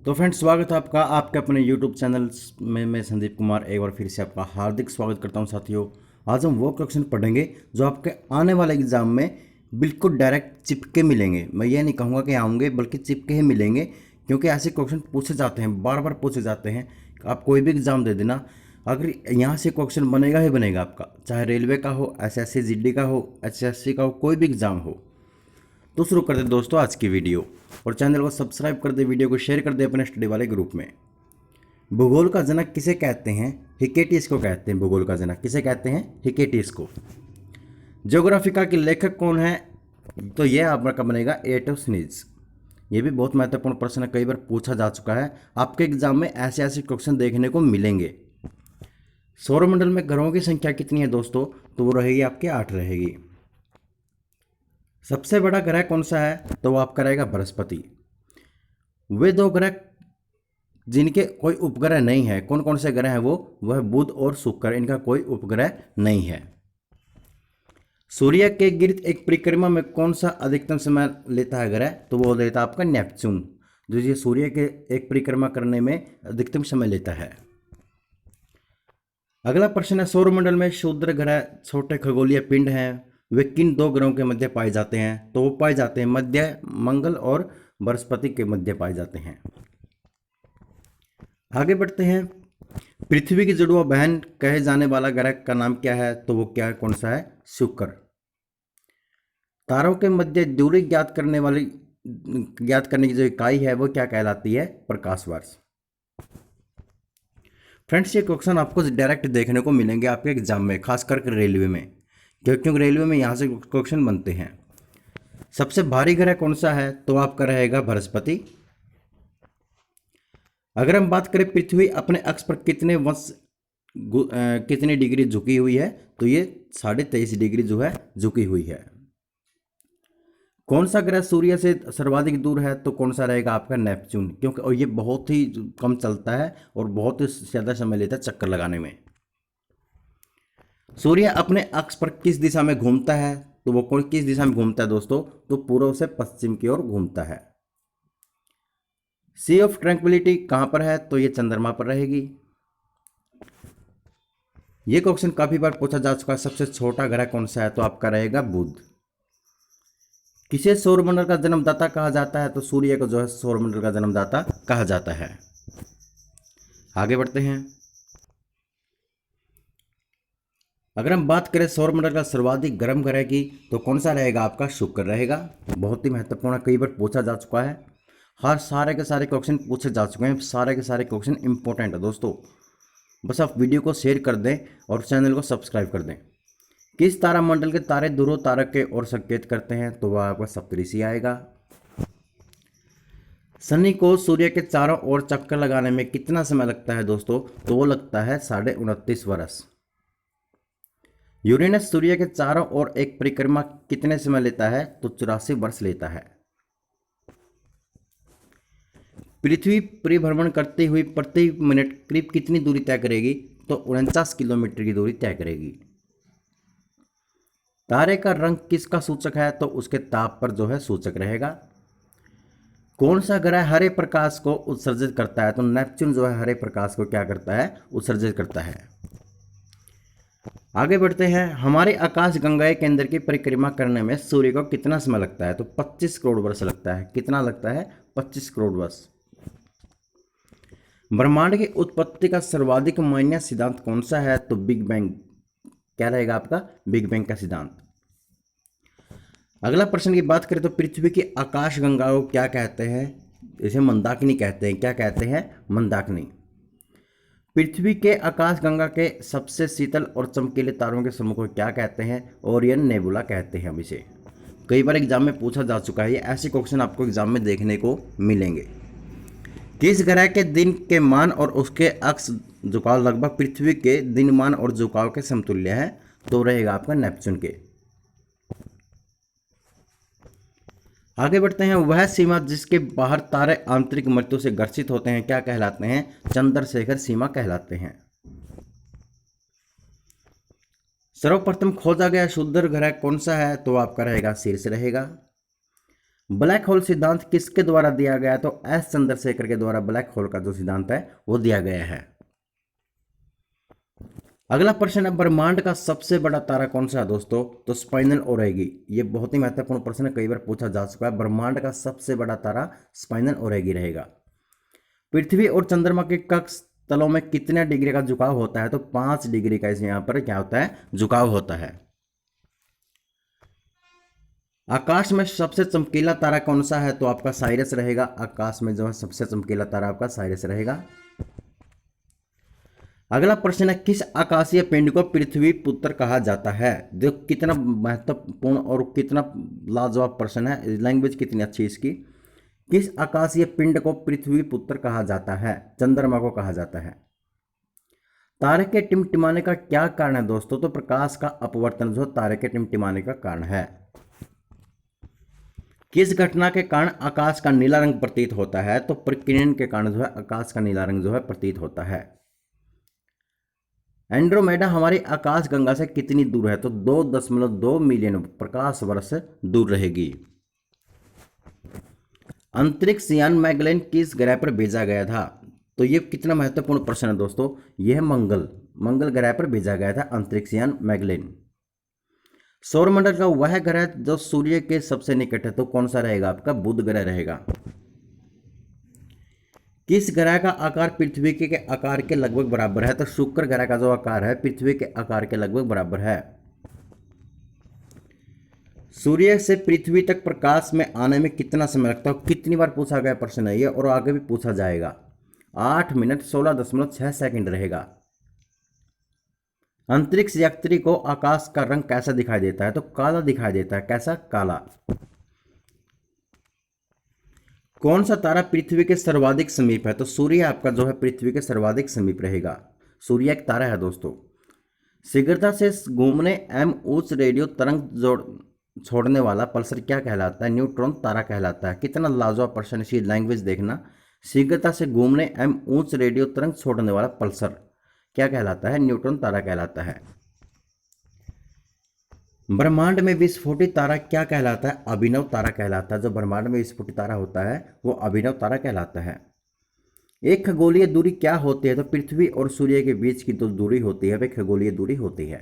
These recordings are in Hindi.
तो फ्रेंड्स, स्वागत है आपका आपके अपने यूट्यूब चैनल में। मैं संदीप कुमार एक बार फिर से आपका हार्दिक स्वागत करता हूं। साथियों, आज हम वो क्वेश्चन पढ़ेंगे जो आपके आने वाले एग्जाम में बिल्कुल डायरेक्ट चिपके मिलेंगे। मैं ये नहीं कहूँगा कि आऊँगे, बल्कि चिपके ही मिलेंगे, क्योंकि ऐसे क्वेश्चन पूछे जाते हैं, बार बार पूछे जाते हैं। आप कोई भी एग्ज़ाम दे देना, अगर यहाँ से क्वेश्चन बनेगा ही बनेगा आपका, चाहे रेलवे का हो, SSC GD का हो, HSC का हो, कोई भी एग्ज़ाम हो। तो शुरू कर दे दोस्तों आज की वीडियो, और चैनल को सब्सक्राइब कर दे, वीडियो को शेयर कर दे अपने स्टडी वाले ग्रुप में। भूगोल का जनक किसे कहते हैं? हिकेटियस को कहते हैं। भूगोल का जनक किसे कहते हैं? हिकेटियस को। ज्योग्राफिका के लेखक कौन है? तो यह आपका बनेगा एटोस्नीज। ये भी बहुत महत्वपूर्ण प्रश्न है, कई बार पूछा जा चुका है। आपके एग्जाम में ऐसे ऐसे क्वेश्चन देखने को मिलेंगे। सौरमंडल में ग्रहों की संख्या कितनी है दोस्तों? तो वो रहेगी आपके 8 रहेगी। सबसे बड़ा ग्रह कौन सा है? तो वो आपका रहेगा बृहस्पति। वे दो ग्रह जिनके कोई उपग्रह नहीं है, कौन कौन से ग्रह हैं वो? वह बुध और शुक्र, इनका कोई उपग्रह नहीं है। सूर्य के गिर्द एक परिक्रमा में कौन सा अधिकतम समय लेता है ग्रह? तो वो लेता है आपका नेपच्यून, जो ये सूर्य के एक परिक्रमा करने में अधिकतम समय लेता है। अगला प्रश्न है, सौरमंडल में क्षुद्र ग्रह छोटे खगोलीय पिंड हैं, वे किन दो ग्रहों के मध्य पाए जाते हैं? तो वो पाए जाते हैं मध्य, मंगल और बृहस्पति के मध्य पाए जाते हैं। आगे बढ़ते हैं, पृथ्वी की जुड़वा बहन कहे जाने वाला ग्रह का नाम क्या है? तो वो क्या है, कौन सा है? शुक्र। तारों के मध्य दूरी ज्ञात करने की जो इकाई है वो क्या कहलाती है? प्रकाश वर्ष। फ्रेंड्स, ये क्वेश्चन आपको डायरेक्ट देखने को मिलेंगे आपके एग्जाम में, खास करके रेलवे में, क्योंकि रेलवे में यहाँ से क्वेश्चन बनते हैं। सबसे भारी ग्रह कौन सा है? तो आपका रहेगा बृहस्पति। अगर हम बात करें पृथ्वी अपने अक्ष पर कितनी डिग्री झुकी हुई है? तो ये 23.5 डिग्री जो है झुकी हुई है। कौन सा ग्रह सूर्य से सर्वाधिक दूर है? तो कौन सा रहेगा आपका? नेपच्यून, क्योंकि और ये बहुत ही कम चलता है और बहुत ही ज़्यादा समय लेता है चक्कर लगाने में। सूर्य अपने अक्ष पर किस दिशा में घूमता है? तो वो कौन किस दिशा में घूमता है दोस्तों? तो पूर्व से पश्चिम की ओर घूमता है। सी ऑफ ट्रैंक्विलिटी कहाँ पर है? तो ये चंद्रमा पर रहेगी। ये क्वेश्चन काफी बार पूछा जा चुका है, सबसे छोटा ग्रह कौन सा है? तो आपका रहेगा बुध। किसे सौरमंडल का जन्मदाता कहा जाता है? तो सूर्य को जो है सौरमंडल का जन्मदाता कहा जाता है। आगे बढ़ते हैं, अगर हम बात करें सौरमंडल का सर्वाधिक गर्म ग्रह की, तो कौन सा रहेगा आपका? शुक्र रहेगा। बहुत ही महत्वपूर्ण, कई बार पूछा जा चुका है। हर सारे के सारे क्वेश्चन पूछे जा चुके हैं, सारे के सारे क्वेश्चन इंपॉर्टेंट है दोस्तों। बस आप वीडियो को शेयर कर दें और चैनल को सब्सक्राइब कर दें। किस तारामंडल के तारे ध्रुव तारक के ओर संकेत करते हैं? तो वह आपका सप्तऋषि आएगा। शनि को सूर्य के चारों ओर चक्कर लगाने में कितना समय लगता है दोस्तों? तो वो लगता है 29.5 वर्ष। यूरेनस सूर्य के चारों ओर एक परिक्रमा कितने समय लेता है? तो 84 वर्ष लेता है। पृथ्वी परिभ्रमण करते हुए प्रति मिनट करीब कितनी दूरी तय करेगी? तो 49 किलोमीटर की दूरी तय करेगी। तारे का रंग किसका सूचक है? तो उसके ताप पर जो है सूचक रहेगा। कौन सा ग्रह हरे प्रकाश को उत्सर्जित करता है? तो नेपच्यून जो है हरे प्रकाश को क्या करता है? उत्सर्जित करता है। आगे बढ़ते हैं, हमारे आकाश गंगा केंद्र की परिक्रमा करने में सूर्य को कितना समय लगता है? तो 25 करोड़ वर्ष लगता है। कितना लगता है? 25 करोड़ वर्ष। ब्रह्मांड की उत्पत्ति का सर्वाधिक मान्य सिद्धांत कौन सा है? तो बिग बैंग। क्या रहेगा आपका? बिग बैंग का सिद्धांत। अगला प्रश्न की बात करें तो पृथ्वी की आकाश गंगा को क्या कहते हैं? इसे मंदाकिनी कहते हैं। क्या कहते हैं? मंदाकिनी। पृथ्वी के आकाश गंगा के सबसे शीतल और चमकीले तारों के समूह को क्या कहते हैं? ओरियन नेबुला कहते हैं हम इसे। कई बार एग्जाम में पूछा जा चुका है, ऐसे क्वेश्चन आपको एग्जाम में देखने को मिलेंगे। किस ग्रह के दिन के मान और उसके अक्ष झुकाव लगभग पृथ्वी के दिन मान और झुकाव के समतुल्य है? तो रहेगा आपका नेपच्यून के। आगे बढ़ते हैं, वह सीमा जिसके बाहर तारे आंतरिक मृत्यु से ग्रसित होते हैं क्या कहलाते हैं? चंद्रशेखर सीमा कहलाते हैं। सर्वप्रथम खोजा गया क्षुद्र ग्रह कौन सा है? तो आपका रहेगा शीर्ष रहेगा। ब्लैक होल सिद्धांत किसके द्वारा दिया गया? तो एस चंद्रशेखर के द्वारा ब्लैक होल का जो सिद्धांत है वो दिया गया है। अगला प्रश्न है, ब्रह्मांड का सबसे बड़ा तारा कौन सा है दोस्तों? तो स्पाइनल ओरेगी। ये बहुत ही महत्वपूर्ण प्रश्न है, कई बार पूछा जा चुका है। ब्रह्मांड का सबसे बड़ा तारा स्पाइनल ओरेगी रहेगा। पृथ्वी और चंद्रमा के कक्ष तलों में कितने डिग्री का झुकाव होता है? तो 5 डिग्री का इस यहाँ पर क्या होता है? झुकाव होता है। आकाश में सबसे चमकीला तारा कौन सा है? तो आपका साइरस रहेगा। आकाश में जो है सबसे चमकीला तारा आपका साइरस रहेगा। अगला प्रश्न है, किस आकाशीय पिंड को पृथ्वी पुत्र कहा जाता है? देखो कितना महत्वपूर्ण और कितना लाजवाब प्रश्न है, लैंग्वेज कितनी अच्छी इसकी। किस आकाशीय पिंड को पृथ्वी पुत्र कहा जाता है? चंद्रमा को कहा जाता है। तारे के टिमटिमाने का क्या कारण है दोस्तों? तो प्रकाश का अपवर्तन जो तारे के टिमटिमाने का कारण है। किस घटना के कारण आकाश का नीला रंग प्रतीत होता है? तो प्रकीर्णन के कारण जो है आकाश का नीला रंग जो है प्रतीत होता है। एंड्रोमेडा हमारी आकाश गंगा से कितनी दूर है? तो 2.2 मिलियन प्रकाश वर्ष दूर रहेगी। अंतरिक्ष यान मैगलेन किस ग्रह पर भेजा गया था? तो ये कितना महत्वपूर्ण प्रश्न है दोस्तों। यह मंगल ग्रह पर भेजा गया था अंतरिक्ष यान मैगलेन। सौरमंडल का वह ग्रह जो सूर्य के सबसे निकट है, तो कौन सा रहेगा? आपका बुध ग्रह रहेगा। किस ग्रह का आकार पृथ्वी के आकार के लगभग बराबर है? तो शुक्र ग्रह का जो आकार है पृथ्वी के आकार के लगभग बराबर है। सूर्य से पृथ्वी तक प्रकाश में आने में कितना समय लगता है? कितनी बार पूछा गया प्रश्न है ये और आगे भी पूछा जाएगा। 8 मिनट 16.6 सेकंड रहेगा। अंतरिक्ष यात्री को आकाश का रंग कैसा दिखाई देता है? तो काला दिखाई देता है। कैसा? काला। कौन सा तारा पृथ्वी के सर्वाधिक समीप है? तो सूर्य आपका जो है पृथ्वी के सर्वाधिक समीप रहेगा। सूर्य एक तारा है दोस्तों। शीघ्रता से घूमने एवं उच्च रेडियो तरंग छोड़ने वाला पल्सर क्या कहलाता है? न्यूट्रॉन तारा कहलाता है। कितना लाजवाब प्रश्न, इसकी लैंग्वेज देखना। शीघ्रता से घूमने एवं उच्च रेडियो तरंग छोड़ने वाला पल्सर क्या कहलाता है? न्यूट्रॉन तारा कहलाता है। ब्रह्मांड में विस्फोटित तारा क्या कहलाता है? अभिनव तारा कहलाता है। जो ब्रह्मांड में विस्फोटित तारा होता है वो अभिनव तारा कहलाता है। एक खगोलीय दूरी क्या होती है? तो पृथ्वी और सूर्य के बीच की जो दूरी होती है वह खगोलीय दूरी होती है।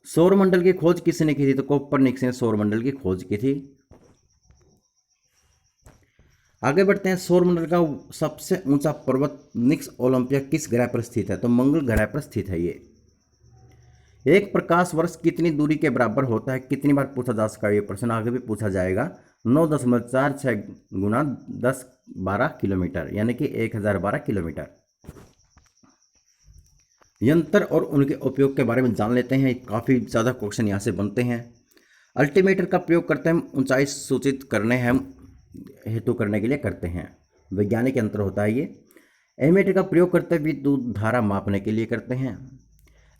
सौरमंडल की खोज किसने की थी? तो कोपरनिकस ने सौरमंडल की खोज की थी। आगे बढ़ते हैं। सौरमंडल का सबसे ऊंचा पर्वत निक्स ओलंपिया किस ग्रह पर स्थित है? तो मंगल ग्रह पर स्थित है ये। एक प्रकाश वर्ष कितनी दूरी के बराबर होता है? कितनी बार पूछा जा सकता है ये प्रश्न, आगे भी पूछा जाएगा। 9.46 गुना 1012 किलोमीटर, यानी कि 1012 किलोमीटर। यंत्र और उनके उपयोग के बारे में जान लेते हैं। काफ़ी ज़्यादा क्वेश्चन यहाँ से बनते हैं। अल्टीमीटर का प्रयोग करते हैं ऊंचाई सूचित करने हम हेतु करने के लिए करते हैं। वैज्ञानिक यंत्र होता है ये। एमीटर का प्रयोग करते हुए विद्युत धारा मापने के लिए करते हैं।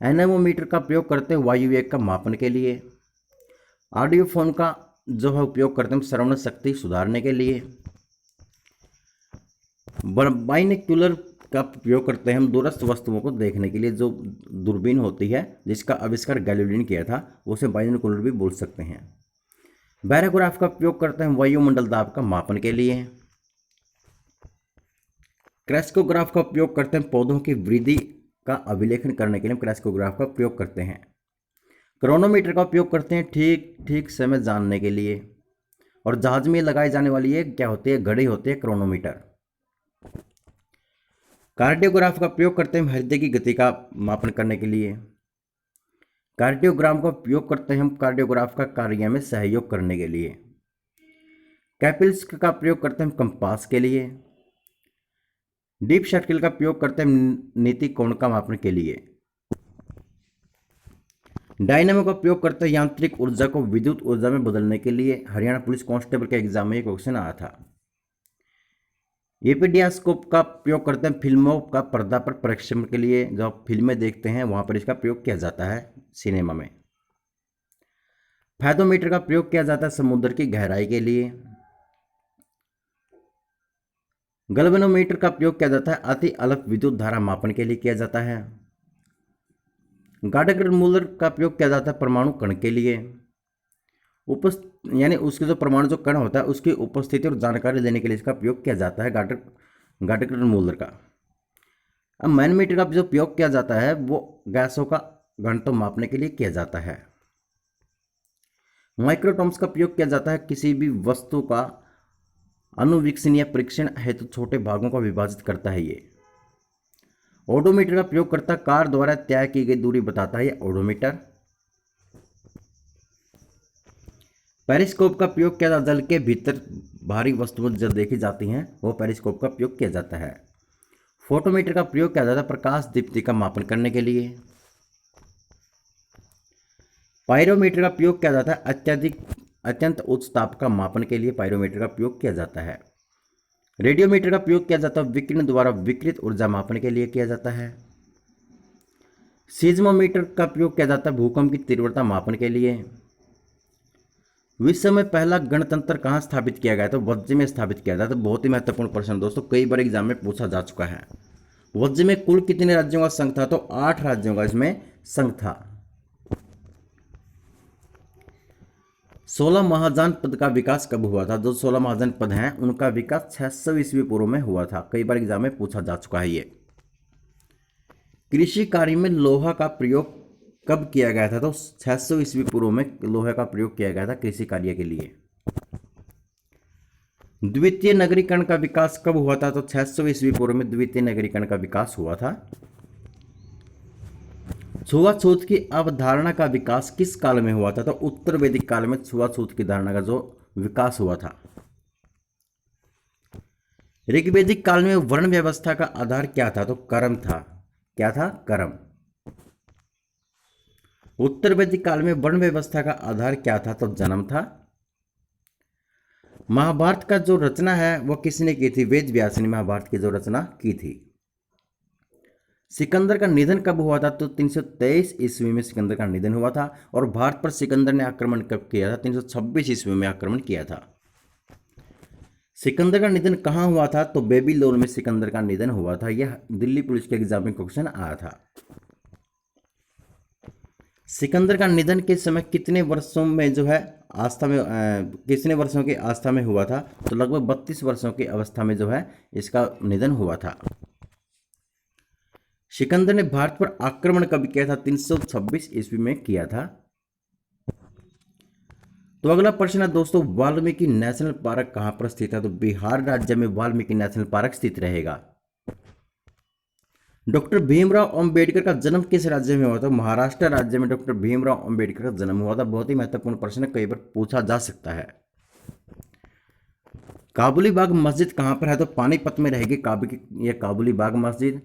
एनेमोमीटर का प्रयोग करते हैं वायु वेग का मापन के लिए। ऑडियो फोन का जो है उपयोग करते हैं श्रवण शक्ति सुधारने के लिए। बाइनोक्यूलर का प्रयोग करते हैं हम दूरस्थ वस्तुओं को देखने के लिए। जो दूरबीन होती है जिसका आविष्कार गैलीलियो ने किया था उसे बाइनोक्यूलर भी बोल सकते हैं। बैरोग्राफ का प्रयोग करते हैं वायुमंडल दाब का मापन के लिए। क्रेस्कोग्राफ का उपयोग करते हैं पौधों की वृद्धि का अभिलेखन करने के लिए क्रेस्कोग्राफ का प्रयोग करते हैं। क्रोनोमीटर का उपयोग करते हैं ठीक समय जानने के लिए। और जहाज में लगाई जाने वाली ये क्या होती है? घड़ी होती है क्रोनोमीटर। कार्डियोग्राफ का प्रयोग करते हैं हृदय की गति का मापन करने के लिए। कार्डियोग्राम का उपयोग करते हैं हम कार्डियोग्राफ का कार्य में सहयोग करने के लिए। कैपिल्स का प्रयोग करते हैं कंपास के लिए। डीप सर्किल का प्रयोग करते हैं नीति कोण का मापन के लिए। डायनेमो का प्रयोग करते हैं यांत्रिक ऊर्जा को विद्युत ऊर्जा में बदलने के लिए। हरियाणा पुलिस कांस्टेबल के एग्जाम में एक क्वेश्चन आया था। एपीडियास्कोप का प्रयोग करते हैं फिल्मों का पर्दा पर प्रक्षेपण के लिए। जो आप फिल्में देखते हैं वहां पर इसका प्रयोग किया जाता है सिनेमा में। फैथोमीटर का प्रयोग किया जाता है समुद्र की गहराई के लिए। गैल्वेनोमीटर का प्रयोग किया जाता है अति अल्प विद्युत धारा मापन के लिए किया जाता है। गार्डगर मूलर का प्रयोग किया जाता है परमाणु कण के लिए। यानी उसके जो परमाणु जो कण होता है उसकी उपस्थिति और जानकारी देने के लिए इसका प्रयोग किया जाता है गाठकर मूलर का। अब मैनोमीटर का जो प्रयोग किया जाता है वो गैसों का घनत्व मापने के लिए किया जाता है। माइक्रोटॉम्स का प्रयोग किया जाता है किसी भी वस्तु का अनुवीक्षण या परीक्षण हेतु छोटे भागों का विभाजित करता है ये। ओडोमीटर का प्रयोग करता कार द्वारा तय की गई दूरी बताता है ये ओडोमीटर। पेरिस्कोप का प्रयोग किया जाता है जल के भीतर भारी वस्तुएं जो देखी जाती हैं वो पेरिस्कोप का प्रयोग किया जाता है। फोटोमीटर का प्रयोग किया जाता है प्रकाश दीप्ति का मापन करने के लिए। पायरोमीटर का प्रयोग किया जाता है अत्यंत उच्च ताप का मापन के लिए पायरोमीटर का प्रयोग किया जाता है। रेडियोमीटर का प्रयोग किया जाता है विकिरण द्वारा विकृत ऊर्जा मापने के लिए किया जाता है। सीज्मोमीटर का प्रयोग किया जाता है भूकंप की तीव्रता मापन के लिए। विश्व में पहला गणतंत्र कहाँ स्थापित किया गया? तो वज्र में स्थापित किया गया। तो बहुत ही महत्वपूर्ण प्रश्न दोस्तों, कई बार एग्जाम में पूछा जा चुका है। वज्र में कुल कितने राज्यों का संघ था? तो 8 राज्यों का इसमें संघ था। 16 महाजनपद का विकास कब हुआ था? जो 16 महाजनपद हैं उनका विकास 600 ईस्वी पूर्व में हुआ था। कई बार एग्जाम में पूछा जा चुका है ये। कृषि कार्य में लोहा का प्रयोग कब किया गया था? तो 600 ईस्वी पूर्व में लोहे का प्रयोग किया गया था कृषि कार्य के लिए। द्वितीय नगरीकरण का विकास कब हुआ था? तो 600 ईस्वी पूर्व में द्वितीय नगरीकरण का विकास हुआ था। छुआछूत की अवधारणा का विकास किस काल में हुआ था? तो उत्तर वैदिक काल में छुआछूत की धारणा का जो विकास हुआ था। ऋग्वैदिक काल में वर्ण व्यवस्था का आधार क्या था? तो कर्म था। क्या था? कर्म। उत्तर वैदिक काल में वर्ण व्यवस्था का आधार क्या था? तो जन्म था। महाभारत का जो रचना है वो किसने की थी? वेद व्यास ने महाभारत की जो रचना की थी। सिकंदर का निधन कब हुआ था? तो 323 ईस्वी में सिकंदर का निधन हुआ था। और भारत पर सिकंदर ने आक्रमण कब किया था? 326 ईस्वी में आक्रमण किया था। सिकंदर का निधन कहाँ हुआ था? तो बेबीलोन में सिकंदर का निधन हुआ था। यह दिल्ली पुलिस के एग्जाम में क्वेश्चन आया था। सिकंदर का निधन के समय कितने वर्षों में जो है आस्था में कितने वर्षों की आस्था में हुआ था? तो लगभग 32 वर्षों की अवस्था में जो है इसका निधन हुआ था। सिकंदर ने भारत पर आक्रमण कब किया था? 326 ईस्वी में किया था। तो अगला प्रश्न है दोस्तों, वाल्मीकि नेशनल पार्क कहां पर स्थित है? तो बिहार राज्य में वाल्मीकि नेशनल पार्क स्थित रहेगा। डॉक्टर भीमराव अंबेडकर का जन्म किस राज्य में हुआ था? महाराष्ट्र राज्य में डॉक्टर भीमराव अंबेडकर का जन्म हुआ था। बहुत ही महत्वपूर्ण प्रश्न है, कई बार पूछा जा सकता है। काबुली बाग मस्जिद कहां पर है? तो पानीपत में रहेगी ये काबुली बाग मस्जिद।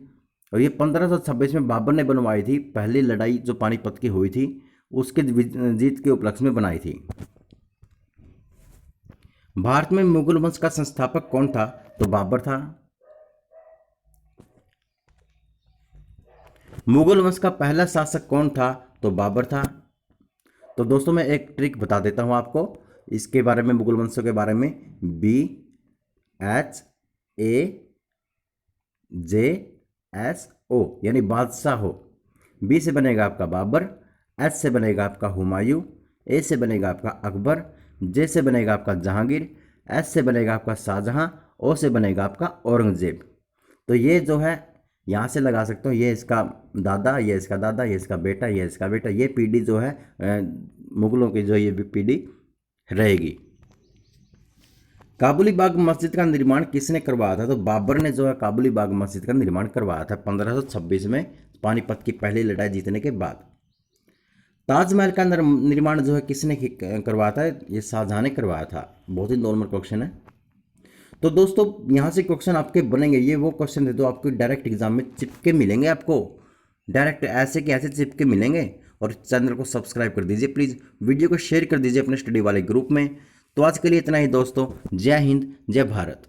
और ये 1526 में बाबर ने बनवाई थी। पहली लड़ाई जो पानीपत की हुई थी उसके जीत के उपलक्ष्य में बनाई थी। भारत में मुगल वंश का संस्थापक कौन था? तो बाबर था। मुगल वंश का पहला शासक कौन था? तो बाबर था। तो दोस्तों मैं एक ट्रिक बता देता हूं आपको इसके बारे में, मुगल वंशों के बारे में। BHAJSO यानी बादशाह हो। बी से बनेगा आपका बाबर, एच से बनेगा आपका हुमायूं, ए से बनेगा आपका अकबर, जे से बनेगा आपका जहांगीर, एस से बनेगा आपका शाहजहां, ओ से बनेगा आपका औरंगजेब। तो ये जो है यहाँ से लगा सकते हो, ये इसका दादा, ये इसका दादा, ये इसका बेटा, ये इसका बेटा, ये पीढ़ी जो है मुगलों की जो ये पीढ़ी रहेगी। काबुली बाग मस्जिद का निर्माण किसने करवाया था? तो बाबर ने जो है काबुली बाग मस्जिद का निर्माण करवाया था 1526 में पानीपत की पहली लड़ाई जीतने के बाद। ताजमहल का निर्माण जो है किसने करवाया था? ये शाहजहां ने करवाया था। बहुत ही नॉर्मल क्वेश्चन है। तो दोस्तों यहाँ से क्वेश्चन आपके बनेंगे, ये वो क्वेश्चन थे जो आपको डायरेक्ट एग्जाम में चिपके मिलेंगे, आपको डायरेक्ट ऐसे के ऐसे चिपके मिलेंगे। और चैनल को सब्सक्राइब कर दीजिए प्लीज़, वीडियो को शेयर कर दीजिए अपने स्टडी वाले ग्रुप में। तो आज के लिए इतना ही दोस्तों, जय हिंद जय भारत।